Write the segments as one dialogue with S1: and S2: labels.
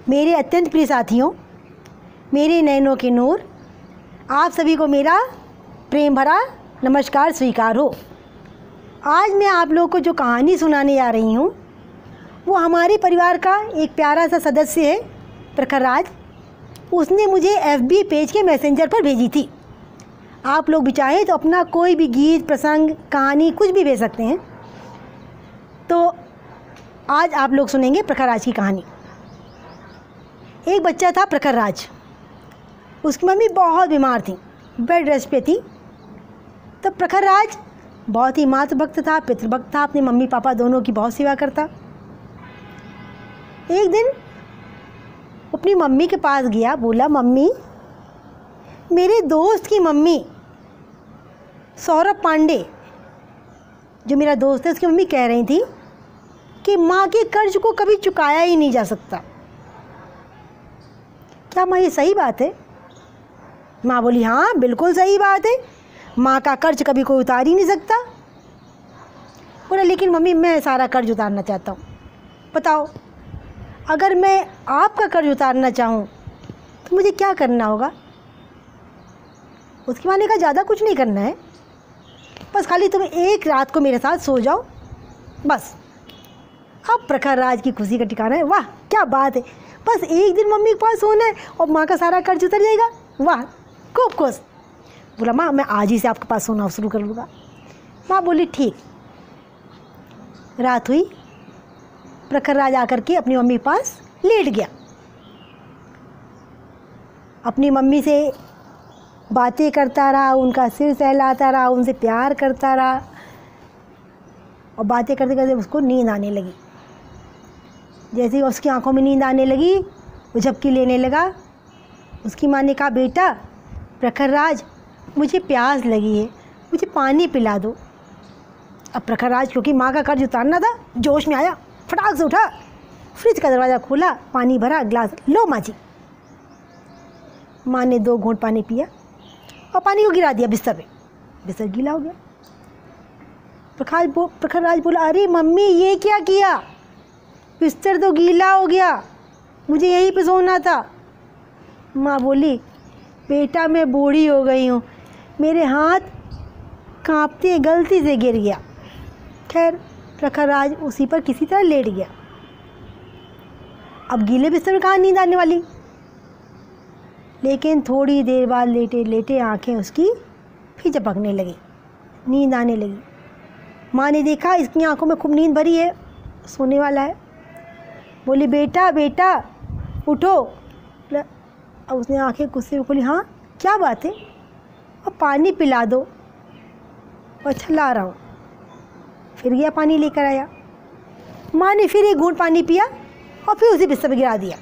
S1: मेरे अत्यंत प्रिय साथियों, मेरे नैनों के नूर, आप सभी को मेरा प्रेम भरा नमस्कार स्वीकार हो। आज मैं आप लोगों को जो कहानी सुनाने जा रही हूँ वो हमारे परिवार का एक प्यारा सा सदस्य है, प्रखर राज। उसने मुझे FB पेज के मैसेंजर पर भेजी थी। आप लोग भी चाहें तो अपना कोई भी गीत, प्रसंग, कहानी कुछ भी भेज सकते हैं। तो आज आप लोग सुनेंगे प्रखर राज की कहानी। एक बच्चा था प्रखर राज। उसकी मम्मी बहुत बीमार थी, बेड रेस्ट पे थी। तो प्रखर राज बहुत ही मातृभक्त था, पितृभक्त था, अपने मम्मी पापा दोनों की बहुत सेवा करता। एक दिन अपनी मम्मी के पास गया, बोला मम्मी, मेरे दोस्त की मम्मी सौरभ पांडे, जो मेरा दोस्त है, उसकी मम्मी कह रही थी कि माँ के कर्ज को कभी चुकाया ही नहीं जा सकता। क्या माँ ये सही बात है? माँ बोली हाँ बिल्कुल सही बात है, माँ का कर्ज कभी कोई उतार ही नहीं सकता। बोला लेकिन मम्मी मैं सारा कर्ज उतारना चाहता हूँ, बताओ अगर मैं आपका कर्ज उतारना चाहूँ तो मुझे क्या करना होगा? उसकी माँ ने कहा ज़्यादा कुछ नहीं करना है, बस खाली तुम एक रात को मेरे साथ सो जाओ बस। अब प्रखर राज की खुशी का ठिकाना है। वाह क्या बात है, बस एक दिन मम्मी के पास सोना है और माँ का सारा कर्ज उतर जाएगा। वाह खूब खुश। बोला माँ मैं आज ही से आपके पास सोना शुरू कर लूँगा। माँ बोली ठीक। रात हुई, प्रखर राज आकर के अपनी मम्मी के पास लेट गया। अपनी मम्मी से बातें करता रहा, उनका सिर सहलाता रहा, उनसे प्यार करता रहा और बातें करते करते उसको नींद आने लगी। जैसे ही उसकी आंखों में नींद आने लगी वो झपकी लेने लगा। उसकी माँ ने कहा बेटा प्रखर राज मुझे प्यास लगी है, मुझे पानी पिला दो। अब प्रखर राज क्योंकि माँ का कर्ज उतारना था, जोश में आया, फटाक से उठा, फ्रिज का दरवाज़ा खोला, पानी भरा, ग्लास लो माँ जी। माँ ने 2 घूंट पानी पिया और पानी को गिरा दिया बिस्तर पे। बिस्तर गीला हो गया। प्रखर राज बोला अरे मम्मी ये क्या किया, बिस्तर तो गीला हो गया, मुझे यहीं पे सोना था। माँ बोली बेटा मैं बूढ़ी हो गई हूँ, मेरे हाथ कांपते गलती से गिर गया। खैर प्रखर राज उसी पर किसी तरह लेट गया। अब गीले बिस्तर में कहाँ नींद आने वाली, लेकिन थोड़ी देर बाद लेटे लेटे आंखें उसकी फिर झपकने लगी, नींद आने लगी। माँ ने देखा इसकी आंखों में खूब नींद भरी है, सोने वाला है। बोली बेटा बेटा उठो। अब उसने आंखें गुस्से में खोली, हाँ क्या बात है? अब पानी पिला दो। अच्छा ला रहा हूँ। फिर गया पानी लेकर आया। माँ ने फिर 1 घूंट पानी पिया और फिर उसे बिस्तर पर गिरा दिया।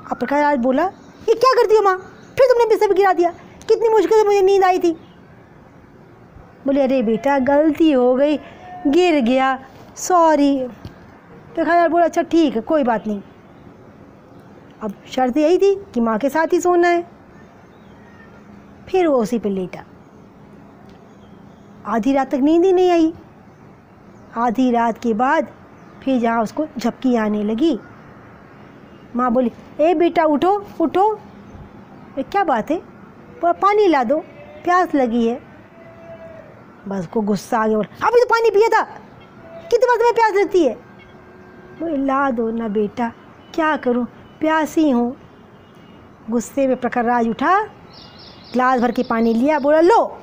S1: अब प्रखर राज बोला ये क्या करती हो माँ, फिर तुमने बिस्तर पर गिरा दिया, कितनी मुश्किल से मुझे नींद आई थी। बोले अरे बेटा गलती हो गई, गिर गया, सॉरी। प्रखर राज बोला अच्छा ठीक है कोई बात नहीं। अब शर्त यही थी कि माँ के साथ ही सोना है। फिर वो उसी पे लेटा। आधी रात तक नींद ही नहीं आई। आधी रात के बाद फिर जहाँ उसको झपकी आने लगी, माँ बोली ए बेटा उठो उठो। क्या बात है? बोला पानी ला दो, प्यास लगी है। बस को गुस्सा आ गया, बोला अभी तो पानी पिया था, कितनी बार तुम्हें प्यास लगती है? बोले ला दो ना बेटा, क्या करूँ प्यासी हूँ। गुस्से में प्रखर राज उठा, ग्लास भर के पानी लिया, बोला लो।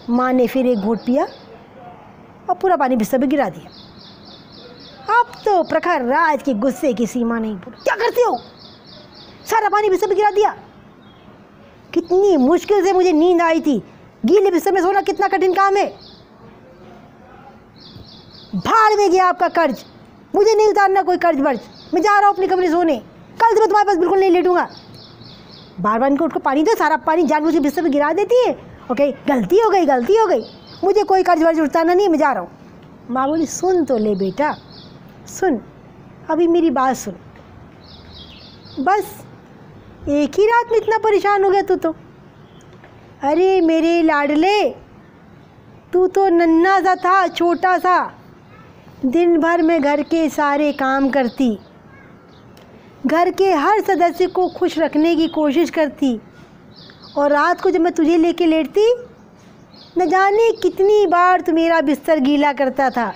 S1: माँ ने फिर 1 घूंट पिया और पूरा पानी बिस्तर पे गिरा दिया। अब तो प्रखर राज के गुस्से की सीमा नहीं। बोला क्या करते हो, सारा पानी बिस्तर पे गिरा दिया, कितनी मुश्किल से मुझे नींद आई थी, गीले बिस्तर में सोना कितना कठिन काम है। भाड़ में गया आपका कर्ज, मुझे नहीं उतारना कोई कर्ज वर्ज, मैं जा रहा हूँ अपने कमरे सोने, कल से मैं तुम्हारे पास बिल्कुल नहीं लेटूंगा। बार बार इनको उठको पानी दो, सारा पानी जानबूझ के बिस्तर पे गिरा देती है। ओके गलती हो गई, मुझे कोई कर्ज वर्ज उतारना नहीं, मैं जा रहा हूँ। माँ बोली सुन तो ले बेटा, सुन अभी मेरी बात सुन, बस एक ही रात में इतना परेशान हो गया तू तो। अरे मेरे लाडले, तू तो नन्हा सा था, छोटा सा, दिन भर मैं घर के सारे काम करती, घर के हर सदस्य को खुश रखने की कोशिश करती, और रात को जब मैं तुझे लेके लेटती, न जाने कितनी बार तू मेरा बिस्तर गीला करता था।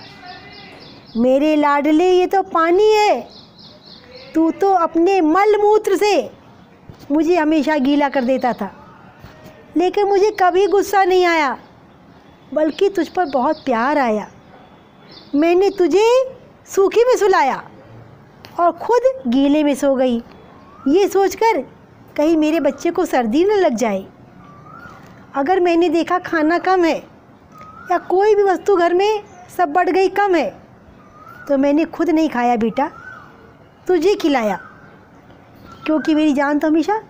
S1: मेरे लाडले, ये तो पानी है, तू तो अपने मल मूत्र से मुझे हमेशा गीला कर देता था। लेकिन मुझे कभी गुस्सा नहीं आया, बल्कि तुझ पर बहुत प्यार आया। मैंने तुझे सूखी में सुलाया और ख़ुद गीले में सो गई, ये सोचकर कहीं मेरे बच्चे को सर्दी न लग जाए। अगर मैंने देखा खाना कम है या कोई भी वस्तु घर में सब बढ़ गई कम है, तो मैंने खुद नहीं खाया बेटा, तुझे खिलाया, क्योंकि मेरी जान तो हमेशा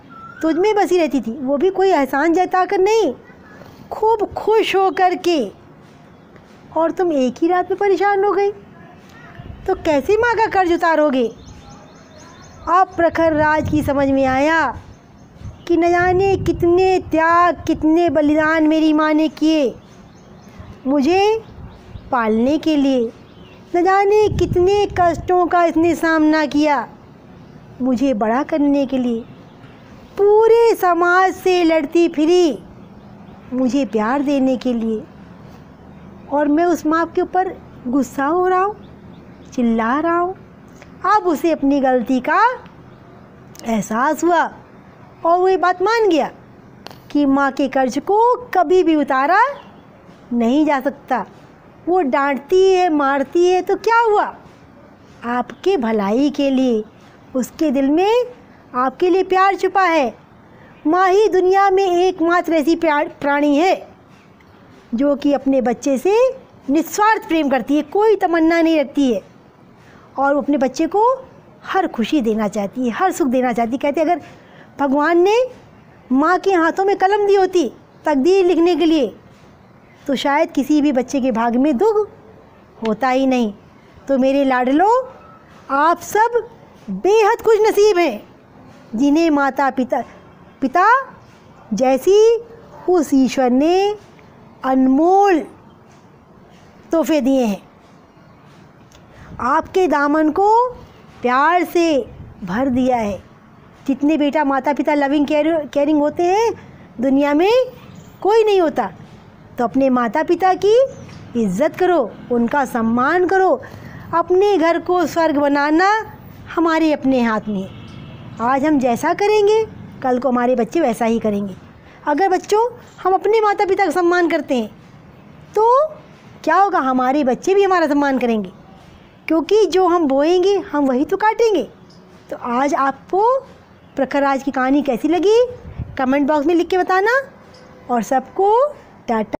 S1: तुझ में बसी रहती थी, वो भी कोई एहसान जताकर नहीं, खूब खुश हो कर के। और तुम एक ही रात में परेशान हो गई, तो कैसे माँ का कर्ज उतारोगे। अब प्रखर राज की समझ में आया कि न जाने कितने त्याग, कितने बलिदान मेरी माँ ने किए मुझे पालने के लिए, न जाने कितने कष्टों का इसने सामना किया मुझे बड़ा करने के लिए। पूरे समाज से लड़ती फिरी मुझे प्यार देने के लिए, और मैं उस माँ के ऊपर गुस्सा हो रहा हूँ, चिल्ला रहा हूँ। अब उसे अपनी गलती का एहसास हुआ और वो ये बात मान गया कि माँ के कर्ज को कभी भी उतारा नहीं जा सकता। वो डांटती है, मारती है, तो क्या हुआ, आपके भलाई के लिए, उसके दिल में आपके लिए प्यार छुपा है। माँ ही दुनिया में एकमात्र ऐसी प्राणी है जो कि अपने बच्चे से निस्वार्थ प्रेम करती है, कोई तमन्ना नहीं रखती है, और वो अपने बच्चे को हर खुशी देना चाहती है, हर सुख देना चाहती है। कहते अगर भगवान ने माँ के हाथों में कलम दी होती तकदीर लिखने के लिए, तो शायद किसी भी बच्चे के भाग्य में दुख होता ही नहीं। तो मेरे लाडलो, आप सब बेहद खुश नसीब हैं जिन्हें माता पिता जैसी उस ईश्वर ने अनमोल तोहफे दिए हैं। आपके दामन को प्यार से भर दिया है। जितने बेटा माता पिता लविंग केयरिंग होते हैं दुनिया में कोई नहीं होता। तो अपने माता पिता की इज्जत करो, उनका सम्मान करो। अपने घर को स्वर्ग बनाना हमारे अपने हाथ में है। आज हम जैसा करेंगे कल को हमारे बच्चे वैसा ही करेंगे। अगर बच्चों हम अपने माता पिता का सम्मान करते हैं तो क्या होगा, हमारे बच्चे भी हमारा सम्मान करेंगे, क्योंकि जो हम बोएंगे हम वही तो काटेंगे। तो आज आपको प्रखर राज की कहानी कैसी लगी कमेंट बॉक्स में लिख के बताना, और सबको टाटा।